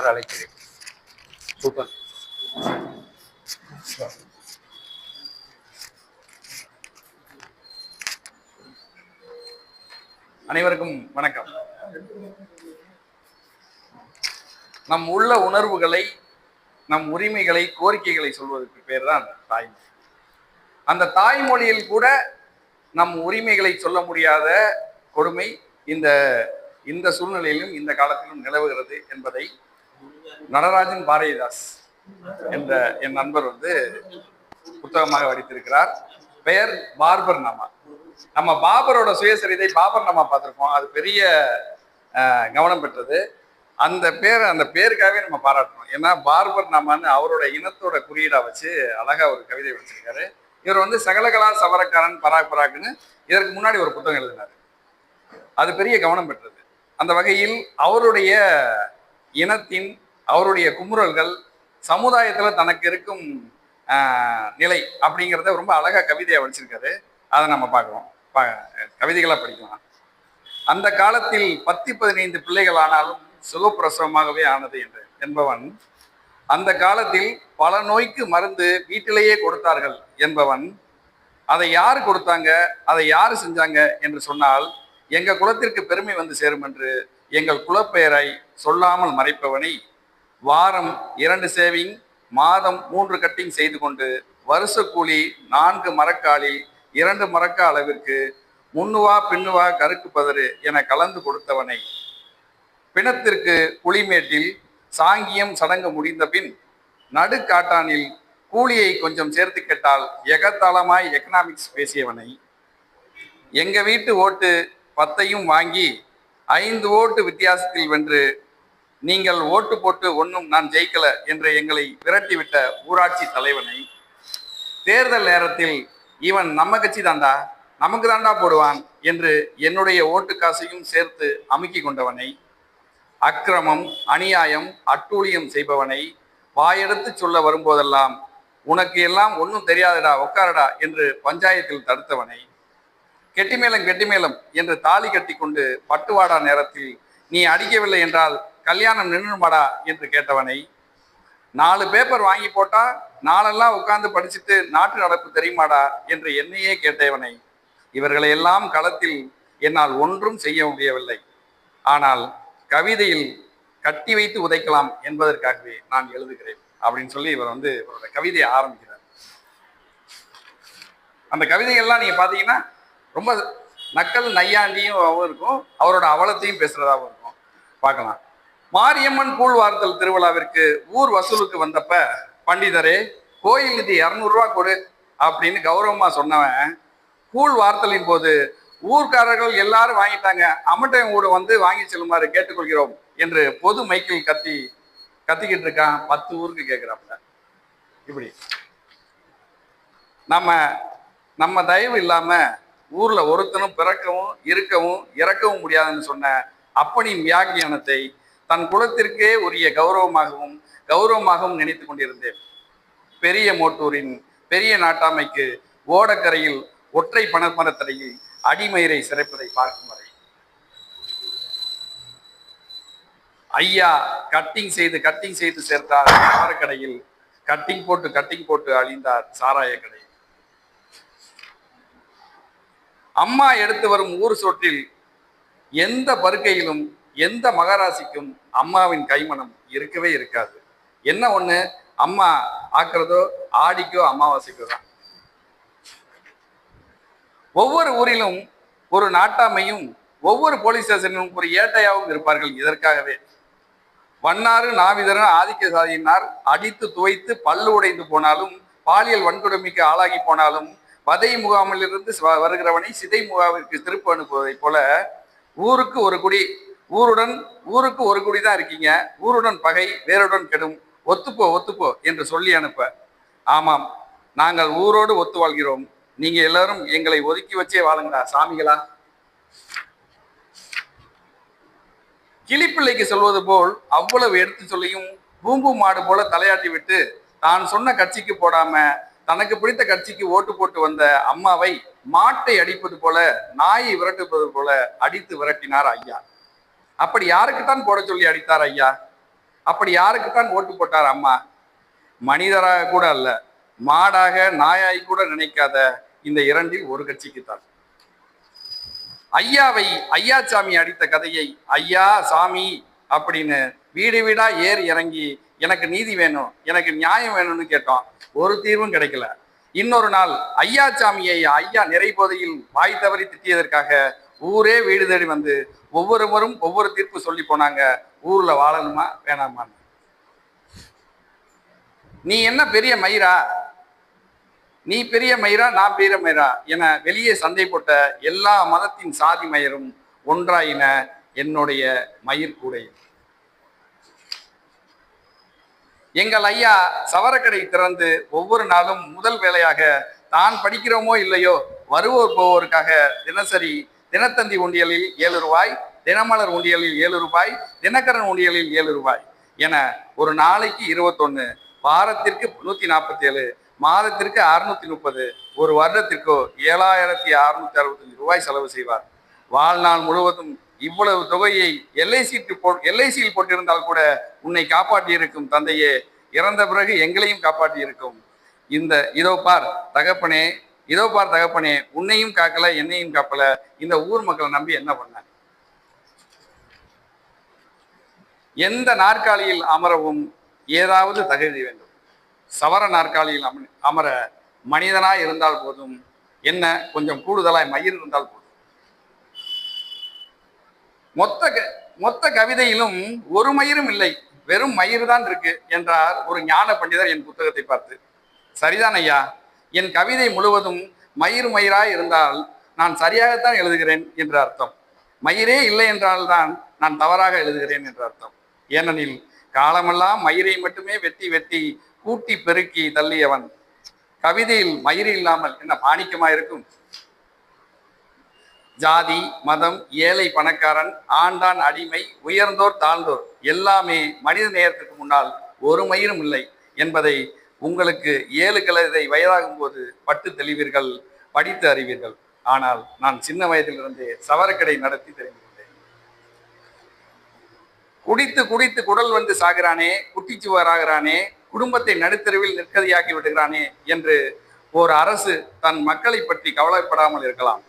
வருமாறு அழைக்கிறேன். சூப்பர். அனைவருக்கும் வணக்கம். நம் உள்ள உணர்வுகளை, நம் உரிமைகளை, கோரிக்கைகளை சொல்வதற்கு பேர் தான் தாய்மொழி. அந்த தாய்மொழியில் கூட நம் உரிமைகளை சொல்ல முடியாத கொடுமை இந்த சூழ்நிலையிலும் இந்த காலத்திலும் நிலவுகிறது என்பதை நடராஜன் பாரதிதாஸ் என்ற என் நண்பர் புத்தகமாக வடித்திருக்கிறார். பெயர் பார்பர் நாமா. நம்ம பாபரோட சுயசரிதை பாபர் நாமா பார்த்திருக்கோம். அது பெரிய கவனம் பெற்றது. அந்த பேருக்காகவே நம்ம பாராட்டணும். ஏன்னா பார்பர் நாமான்னு அவரோட இனத்தோட குறியீடா வச்சு அழகா ஒரு கவிதை வச்சிருக்காரு. இவர் சகலகலா சவரக்காரன் பராக் பராக்னு இதற்கு முன்னாடி ஒரு புத்தகம் எழுதினார். அது பெரிய கவனம் பெற்றது. அந்த வகையில் அவருடைய இனத்தின், அவருடைய குமுறல்கள், சமுதாயத்துல தனக்கு இருக்கும் நிலை அப்படிங்கிறத ரொம்ப அழகா கவிதையா வச்சிருக்காரு. அதை நம்ம பார்க்கலாம், கவிதைகளா படிக்கலாம். அந்த காலத்தில் 10-15 பிள்ளைகள் ஆனாலும் சுகப்பிரசவமாகவே ஆனது என்பவன், அந்த காலத்தில் பல நோய்க்கு மருந்து வீட்டிலேயே கொடுத்தார்கள் என்பவன், அதை யாரு கொடுத்தாங்க, அதை யாரு செஞ்சாங்க என்று சொன்னால் எங்க குலத்திற்கு பெருமை வந்து சேரும் என்று எங்கள் குலப்பெயரை சொல்லாமல் மறைப்பவனை, வாரம் 2 சேவிங், மாதம் 3 கட்டிங் செய்து கொண்டு வருஷ கூலி 4 மரக்காலில் 2 மரக்கா அளவிற்கு முன்னுவா பின்னுவா கருக்கு பதறு என கலந்து கொடுத்தவனை, பிணத்திற்கு புலிமேட்டில் சாங்கியம் சடங்கு முடிந்த பின் நடுக்காட்டானில் கூலியை கொஞ்சம் சேர்த்து கேட்டால் எகத்தாளமாய் எக்கனாமிக்ஸ் பேசியவனை, எங்க வீட்டு ஓட்டு 10ஐயும் வாங்கி 5 ஓட்டு வித்தியாசத்தில் வென்று நீங்கள் ஓட்டு போட்டு ஒன்றும் நான் ஜெயிக்கல என்று எங்களை விரட்டிவிட்ட ஊராட்சி தலைவனை, தேர்தல் நேரத்தில் இவன் நம்ம கட்சி தாண்டா, நமக்கு தாண்டா போடுவான் என்று என்னுடைய ஓட்டு காசையும் சேர்த்து அமுக்கி கொண்டவனை, அக்கிரமம், அநியாயம், அட்டூழியம் செய்பவனை வாயெடுத்து சொல்ல வரும்போதெல்லாம் உனக்கு எல்லாம் ஒன்றும் தெரியாதடா உட்காரடா என்று பஞ்சாயத்தில் தடுத்தவனை, கெட்டிமேளம் என்று தாலி கட்டி கொண்டு பட்டுவாடா நேரத்தில் நீ அடிக்கவில்லை என்றால் கல்யாணம் நின்றுமாடா என்று கேட்டவனை, 4 பேப்பர் வாங்கி போட்டா நாளெல்லாம் உட்கார்ந்து படிச்சுட்டு நாட்டு நடப்பு தெரியுமாடா என்று என்னையே கேட்டவனை, இவர்களை எல்லாம் களத்தில் என்னால் ஒன்றும் செய்ய முடியவில்லை. ஆனால் கவிதையில் கட்டி வைத்து உதைக்கலாம் என்பதற்காகவே நான் எழுதுகிறேன் அப்படின்னு சொல்லி இவர் இவரோட கவிதையை ஆரம்பிக்கிறார். அந்த கவிதைகள்லாம் நீங்க பாத்தீங்கன்னா ரொம்ப நக்கல் நையாண்டியும் இருக்கும், அவரோட அவலத்தையும் பேசுறதாகவும் இருக்கும். பார்க்கலாம். மாரியம்மன் கூழ் வார்த்தல் திருவிழாவிற்கு ஊர் வசூலுக்கு வந்தப்ப, பண்டிதரே கோயில் நிதி 200 ரூபா கொடு அப்படின்னு கௌரவமா சொன்னவன், கூழ் வார்த்தலின் போது ஊர்க்காரர்கள் எல்லாரும் வாங்கிட்டாங்க, அம்மட்டையும் கூட வாங்கி செல்லுமாறு கேட்டுக்கொள்கிறோம் என்று பொது மைக்கில் கத்திக்கிட்டு இருக்கான். 10 ஊருக்கு கேட்கிறாப்ல. இப்படி நம்ம தயவு இல்லாம ஊர்ல ஒருத்தனும் பிறக்கவும் இருக்கவும் இறக்கவும் முடியாதுன்னு சொன்ன அப்பனின் வியாக்கியானத்தை தன் குலத்திற்கே உரிய கௌரவமாகவும் நினைத்து கொண்டிருந்தேன். பெரிய மோட்டூரின் பெரிய நாட்டாமைக்கு ஓடக்கரையில் ஒற்றை பணமரத்தடையில் அடிமயிரை சிறைப்பதை பார்க்கும் வரை, ஐயா கட்டிங் செய்து சேர்த்தார் சாரக்கடையில், கட்டிங் போட்டு அழிந்தார் சாராய கடை. அம்மா எடுத்து வரும் ஊர் சோற்றில் எந்த பருக்கையிலும் எந்த மகராசிக்கும் அம்மாவின் கைமணம் இருக்கவே இருக்காது. என்ன ஒண்ணு, அம்மா ஆக்குறதோ ஆடிக்கோ அமாவாசைக்கோ தான். ஒவ்வொரு ஊரிலும் ஒரு நாட்டாமையும் ஒவ்வொரு போலீஸ் ஸ்டேஷனிலும் ஒரு ஏட்டையாவும் இருப்பார்கள். இதற்காகவே வண்ணாறு நாவிதரன் ஆதிக்க சாதியினார் அடித்து துவைத்து பல்லு உடைந்து போனாலும், பாலியல் வன்கொடுமைக்கு ஆளாகி போனாலும், வதை முகாமில் இருந்து வருகிறவனை சிதை முகாமிற்கு திருப்ப அனுப்புவதை போல ஊருக்கு ஒரு குடி தான் இருக்கீங்க, ஊருடன் பகை வேறுடன் கெடும், ஒத்துப்போ என்று சொல்லி அனுப்ப, ஆமாம் நாங்கள் ஊரோடு ஒத்து வாழ்கிறோம், நீங்க எல்லாரும் எங்களை ஒதுக்கி வச்சே வாழுங்களா சாமிகளா. கிளிப்பிள்ளைக்கு சொல்வது போல் அவ்வளவு எடுத்து சொல்லியும் பூம்பு மாடு போல தலையாட்டி விட்டு தான் சொன்ன கட்சிக்கு போடாம தனக்கு பிடித்த கட்சிக்கு ஓட்டு போட்டு வந்த அம்மாவை மாட்டை அடிப்பது போல, நாயை விரட்டுவது போல அடித்து விரட்டினார் ஐயா. அப்படி யாருக்குத்தான் போட சொல்லி அடித்தார் ஐயா? அப்படி யாருக்குத்தான் ஓட்டு போட்டார் அம்மா? மனிதராக கூட அல்ல, மாடாக நாயாய் கூட நினைக்காத இந்த இரண்டில் ஒரு கட்சிக்குத்தான். ஐயாவை ஐயாசாமி அடித்த கதையை ஐயா சாமி அப்படின்னு வீடு வீடா ஏறி இறங்கி எனக்கு நீதி வேணும், எனக்கு நியாயம் வேணும்னு கேட்டோம். ஒரு தீர்வும் கிடைக்கல. இன்னொரு நாள் ஐயாசாமியை ஐயா நிறைபோதையில் வாய் தவறி திட்டியதற்காக ஊரே வீடு தேடி வந்து ஒவ்வொருவரும் ஒவ்வொரு தீர்ப்பு சொல்லி போனாங்க. ஊர்ல வாழணுமா வேணாமா? நீ என்ன பெரிய மயிரா, நீ பெரிய மயிரா, நான் பெரிய மயிரா என வெளியே சண்டை போட்ட எல்லா மதத்தின் சாதி மயிரும் ஒன்றாயின என்னுடைய மயிர் கூடையும். எங்கள் ஐயா சவரக்கடை திறந்து ஒவ்வொரு நாளும் முதல் வேளையாக தான் படிக்கிறோமோ இல்லையோ வருவோர் போவோருக்காக தினசரி தினத்தந்தி உண்டியலில் 7 ரூபாய், தினமலர் உண்டியலில் 7 ரூபாய், தினகரன் உண்டியலில் 7 ரூபாய் என ஒரு நாளைக்கு 21, வாரத்திற்கு 147, மாதத்திற்கு 630, ஒரு வருடத்திற்கோ 7665 ரூபாய் செலவு செய்வார். வாழ்நாள் முழுவதும் இவ்வளவு தொகையை எல்ஐசியில் போட்டிருந்தால் கூட உன்னை காப்பாற்றி இருக்கும் தந்தையே, இறந்த பிறகு எங்களையும் காப்பாற்றி இருக்கும். இதோ பார் தகப்பனே, இதோ பார் தகப்பனே, உன்னையும் காக்கல என்னையும் காப்பல, இந்த ஊர் மக்களை நம்பி என்ன பண்ண? எந்த நாற்காலியில் அமரவும் ஏதாவது தகுதி வேண்டும். சவர நாற்காலியில் அமர மனிதனாய் இருந்தால் போதும், என்ன கொஞ்சம் கூடுதலாய் மயிர் இருந்தால் போதும். மொத்த கவிதையிலும் ஒரு மயிரும் இல்லை, வெறும் மயிர் தான் இருக்கு என்றார் ஒரு ஞான பண்டிதர் என் புத்தகத்தை பார்த்து. சரிதான் ஐயா, என் கவிதை முழுவதும் மயிர் மயிராய் இருந்தால் நான் சரியாகத்தான் எழுதுகிறேன் என்று அர்த்தம். மயிரே இல்லை என்றால் தான் நான் தவறாக எழுதுகிறேன் என்று அர்த்தம். ஏனெனில் காலமெல்லாம் மயிரை மட்டுமே வெட்டி வெட்டி கூட்டி பெருக்கி தள்ளியவன். கவிதையில் மயிர் இல்லாமல் என்ன பாணிக்கமா இருக்கும்? ஜாதி, மதம், ஏழை பணக்காரன், ஆண்டான் அடிமை, உயர்ந்தோர் தாழ்ந்தோர் எல்லாமே மனித நேயத்திற்கு முன்னால் ஒரு மயிரும் இல்லை என்பதை உங்களுக்கு 7 கிழதை வயதாகும் போது பட்டு தெளிவீர்கள், படித்து அறிவீர்கள். ஆனால் நான் சின்ன வயதிலிருந்தே சவரக்கடை நடத்தி தெரிந்து கொண்டேன். குடித்து குடித்து குடல் வந்து சாகிறானே, குட்டிச்சுவராகிறானே, குடும்பத்தை நடுத்தருவில் நிற்கதியாக்கி விடுகிறானே என்று ஒரு அரசு தன் மக்களை பற்றி கவலைப்படாமல் இருக்கலாம்.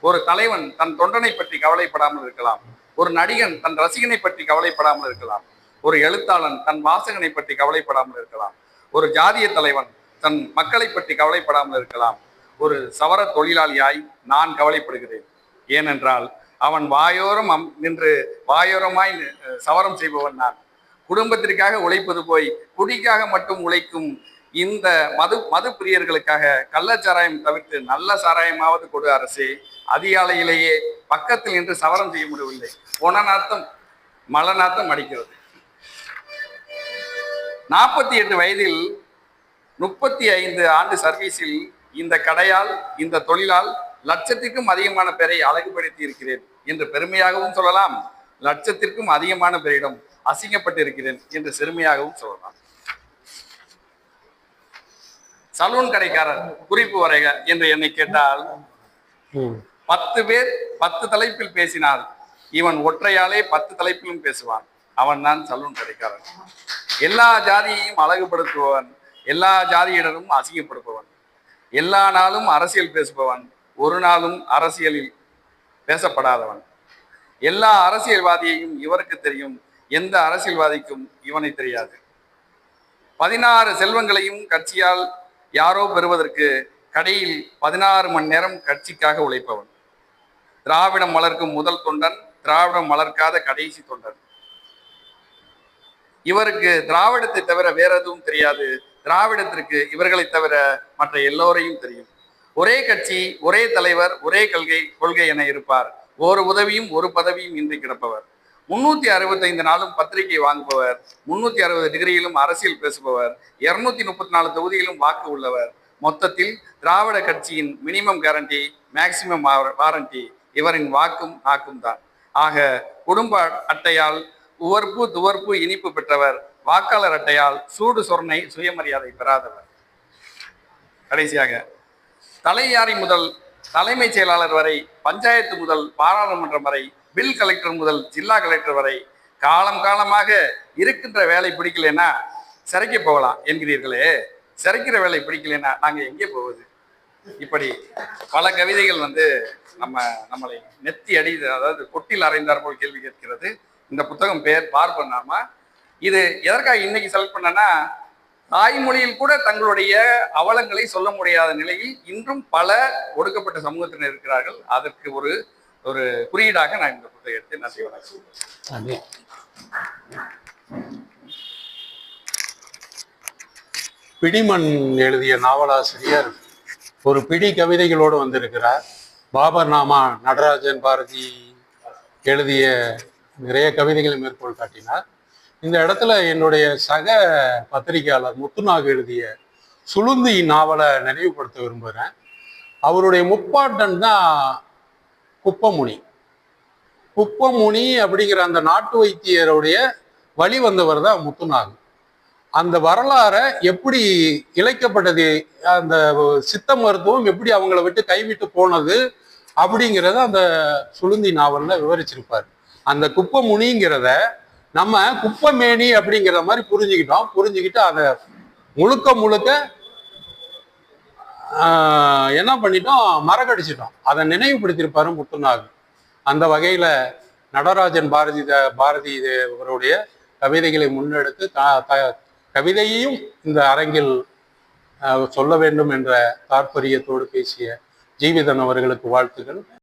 ஒரு தலைவன் தன் தொண்டனை பற்றி கவலைப்படாமல் இருக்கலாம். ஒரு நடிகன் தன் ரசிகனை பற்றி கவலைப்படாமல் இருக்கலாம். ஒரு எழுத்தாளன் தன் வாசகனை பற்றி கவலைப்படாமல் இருக்கலாம். ஒரு ஜாதிய தலைவன் தன் மக்களை பற்றி கவலைப்படாமல் இருக்கலாம். ஒரு சவர தொழிலாளியாய் நான் கவலைப்படுகிறேன். ஏனென்றால் அவன் வாயோரம் நின்று வாயோரமாய் சவரம் செய்பவன் நான். குடும்பத்திற்காக உழைப்பது போய் குடிக்காக மட்டும் உழைக்கும் இந்த மது பிரியர்களுக்காக கள்ளச்சாராயம் தவிர்த்து நல்ல சாராயமாவது கொடு அரசே. அதிகாலையிலேயே பக்கத்தில் நின்று சவரம் செய்ய முடியவில்லை. பொனநாத்தம் மலநாத்தம் அடிக்கிறது. 48 வயதில் 35 ஆண்டு சர்வீஸில் இந்த கடையால், இந்த தொழிலால் லட்சத்திற்கும் அதிகமான பேரை அழகுபடுத்தி இருக்கிறேன் என்று பெருமையாகவும் சொல்லலாம். லட்சத்திற்கும் அதிகமான பேரிடம் அசிங்கப்பட்டு இருக்கிறேன் என்று சிறுமையாகவும் சொல்லலாம். சலூன் கடைக்காரர் குறிப்பு வரைக என்று என்னை கேட்டால் 10 பேர் 10 தலைப்பில் பேசினால் இவன் ஒற்றையாலே 10 தலைப்பிலும் பேசுவான். அவன் தான் சலூன் கடைக்காரன். எல்லா ஜாதியையும் அழகுபடுத்துபவன், எல்லா ஜாதியினரும் அசிங்கப்படுப்பவன், எல்லா நாளும் அரசியல் பேசுபவன், ஒரு நாளும் அரசியலில் பேசப்படாதவன். எல்லா அரசியல்வாதியையும் இவருக்கு தெரியும், எந்த அரசியல்வாதிக்கும் இவனை தெரியாது. 16 செல்வங்களையும் கட்சியால் யாரோ பெறுவதற்கு கடையில் 16 மணி நேரம் கட்சிக்காக உழைப்பவன். திராவிடம் வளர்க்கும் முதல் தொண்டன், திராவிடம் வளர்க்காத கடைசி தொண்டன். இவருக்கு திராவிடத்தை தவிர வேற எதுவும் தெரியாது. திராவிடத்திற்கு இவர்களை தவிர மற்ற எல்லோரையும் தெரியும். ஒரே கட்சி, ஒரே தலைவர், ஒரே கொள்கை என இருப்பார். ஒரு உதவியும் ஒரு பதவியும் இன்றி கிடப்பவர். 365 நாளும் பத்திரிகை வாங்குபவர், 360 டிகிரியிலும் அரசியல் பேசுபவர், 234 தொகுதியிலும் வாக்கு உள்ளவர். மொத்தத்தில் திராவிட கட்சியின் மினிமம் கேரண்டி, மேக்சிமம் வாரண்டி இவரின் வாக்கும் நாக்கும் தான். ஆக குடும்ப அட்டையால் உவர்ப்பு துவர்ப்பு இனிப்பு பெற்றவர், வாக்காளர் அட்டையால் சூடு சொர்ணை சுயமரியாதை பெறாதவர். கடைசியாக தலையாரி முதல் தலைமைச் செயலாளர் வரை, பஞ்சாயத்து முதல் பாராளுமன்றம் வரை, பில் கலெக்டர் முதல் ஜில்லா கலெக்டர் வரை காலம் காலமாக இருக்கின்ற வேலை பிடிக்கலைன்னா சிறைக்கு போகலாம் என்கிறீர்களே, சிறைக்கிற வேலை பிடிக்கலைன்னா நாங்க எங்கே போவது? இப்படி பல கவிதைகள் நம்மளை நெத்தி அடிது, அதாவது கொட்டில் அறைந்தார் போல் கேள்வி கேட்கிறது. இந்த புத்தகம் பேர் பார்ப்பனாமா. இது எதற்காக இன்னைக்கு செலக்ட் பண்ணனா, தாய்மொழியில் கூட தங்களுடைய அவலங்களை சொல்ல முடியாத நிலையில் இன்றும் பல ஒடுக்கப்பட்ட சமூகத்தினர் இருக்கிறார்கள். அதற்கு ஒரு ஒரு குறியீடாக நான் இந்த புத்தகத்தை நன்றி வணக்கம். பிடிமண் எழுதிய நாவலாசிரியர் ஒரு பிடி கவிதைகளோடு வந்திருக்கிறார். பாபர் நாமா நடராஜன் பாரதி எழுதிய நிறைய கவிதைகளை மேற்கோள் காட்டினார். இந்த இடத்துல என்னுடைய சக பத்திரிகையாளர் முத்துநாகு எழுதிய சுளுந்தி நாவலை நினைவுபடுத்த விரும்புகிறேன். அவருடைய முப்பாட்டன் தான் குப்பமுனி. குப்பமுனி அப்படிங்கிற அந்த நாட்டு வைத்தியருடைய வழி வந்தவர் தான் முத்துநாகு. அந்த வரலாறை எப்படி இழைக்கப்பட்டது, அந்த சித்த மருத்துவம் எப்படி அவங்கள விட்டு கைவிட்டு போனது அப்படிங்கிறத அந்த சுளுந்தி நாவல்ல விவரிச்சிருப்பார். அந்த குப்பமுனிங்கிறத நம்ம குப்பமேனி அப்படிங்கிற மாதிரி புரிஞ்சுக்கிட்டு அதை முழுக்க என்ன பண்ணிட்டோம், மறக்கடிச்சிட்டோம். அதை நினைவுபடுத்தியிருப்பாரு முத்துநாகு. அந்த வகையில நடராஜன் பாரதி அவருடைய கவிதைகளை முன்னெடுத்து கவிதையையும் இந்த அரங்கில் சொல்ல வேண்டும் என்ற தாற்பயத்தோடு பேசிய ஜீவிதன் அவர்களுக்கு வாழ்த்துக்கள்.